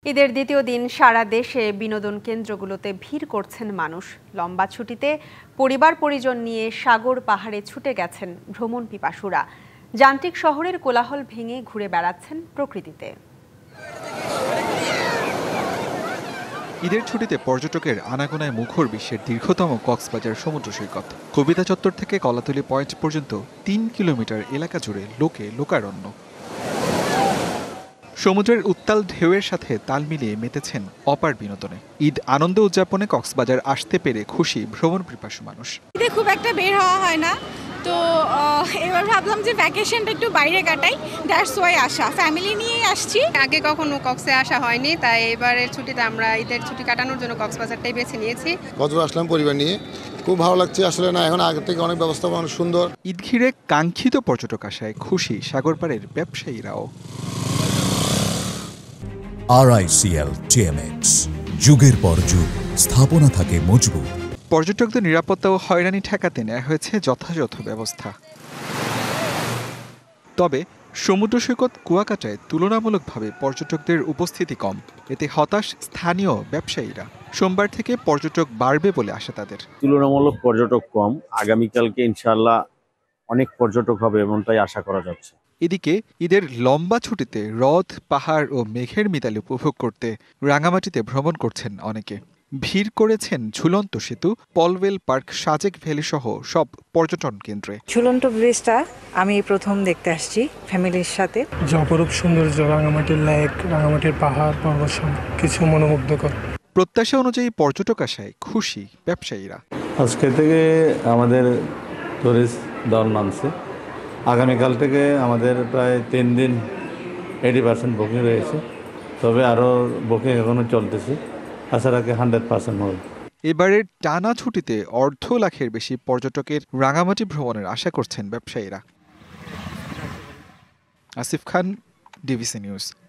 ঈদের দ্বিতীয় দিন সারা দেশে বিনোদন কেন্দ্রগুলোতে ভিড় করছেন মানুষ। লম্বা ছুটিতে পরিবার পরিজন নিয়ে সাগর পাহাড়ে ছুটে গেছেন ভ্রমণ পিপাসুরা। যান্ত্রিক শহরের কোলাহল ভেঙে ঘুরে বেড়াচ্ছেন প্রকৃতিতে। ঈদের ছুটিতে পর্যটকের আনাগোনায় মুখর বিশ্বের দীর্ঘতম কক্সবাজার সমুদ্র সৈকত। কবিতা চত্বর থেকে কলাতলী পয়েন্ট পর্যন্ত ৩ কিলোমিটার এলাকা জুড়ে লোকে লোকারণ্য। সমুদ্রের উত্তাল ঢেউয়ের সাথে তাল মিলিয়ে মেতেছেন অপার বিনোদনে। ঈদ আনন্দ উদযাপনে কক্সবাজার আসতে পেরে খুশি ভ্রমণ পিপাসু মানুষ। ঈদে খুব একটা বের হওয়া হয় না, তো এবার ভাবলাম যে ভ্যাকেশনটা একটু বাইরে কাটাই, দ্যাটস ওয়াই আসা, ফ্যামিলি নিয়ে আসছি। আগে কখনো কক্সে আসা হয়নি, তাই এবারের ছুটিতে আমরা ঈদের ছুটি কাটানোর জন্য কক্সবাজারটাই বেছে নিয়েছি। কক্সবাজার আসলাম পরিবার নিয়ে, খুব ভালো লাগছে। আসলে না, এখন আগের থেকে অনেক ব্যবস্থাপনা অনেক সুন্দর। ঈদ ঘিরে কাঙ্ক্ষিত পর্যটক আসায় খুশি সাগরপাড়ের ব্যবসায়ীরাও। RICL TMX, যুগের পর যুগ স্থাপনা থাকে মজবুত। পর্যটকদের নিরাপত্তা ও হয়রানি ঠেকাতে নেওয়া হয়েছে যথাযথ ব্যবস্থা। তবে সমুদ্র সৈকত কুয়াকাটায় তুলনামূলকভাবে পর্যটকদের উপস্থিতি কম। এতে হতাশ স্থানীয় ব্যবসায়ীরা। সোমবার থেকে পর্যটক বাড়বে বলে আশা তাদের। তুলনামূলক পর্যটক কম, আগামীকালকে ইনশাআল্লাহ অনেক পর্যটক হবে এমনটাই আশা করা যাচ্ছে। এদিকে ঈদের লম্বা ছুটিতে হ্রদ, পাহাড় ও মেঘের মিতালি উপভোগ করতে রাঙামাটিতে ভ্রমণ করছেন অনেকে। ভিড় করেছেন ঝুলন্ত সেতু, পলওয়েল পার্ক, সাজেক ভ্যালি সহ সব পর্যটন কেন্দ্রে। ঝুলন্ত ব্রিজটা আমি প্রথম দেখতে আসছি ফ্যামিলির সাথে। অপরূপ সৌন্দর্য, রাঙামাটির লেক, রাঙামাটির পাহাড় পর্বত সব কিছু মনোমুগ্ধকর। প্রত্যাশা অনুযায়ী পর্যটক আসায় খুশি ব্যবসায়ীরা। আজকে থেকে আমাদের টুরিস্ট দল নামছে। আগামীকাল থেকে আমাদের প্রায় 3 দিন 80% বুকিং রয়েছে, তবে আরও বুকিং এখনও চলতেছে। আশা রাখি 100% হবে। এবারের টানা ছুটিতে 1.5 লাখের বেশি পর্যটকের রাঙামাটি ভ্রমণের আশা করছেন ব্যবসায়ীরা। আসিফ খান, ডিবিসি নিউজ।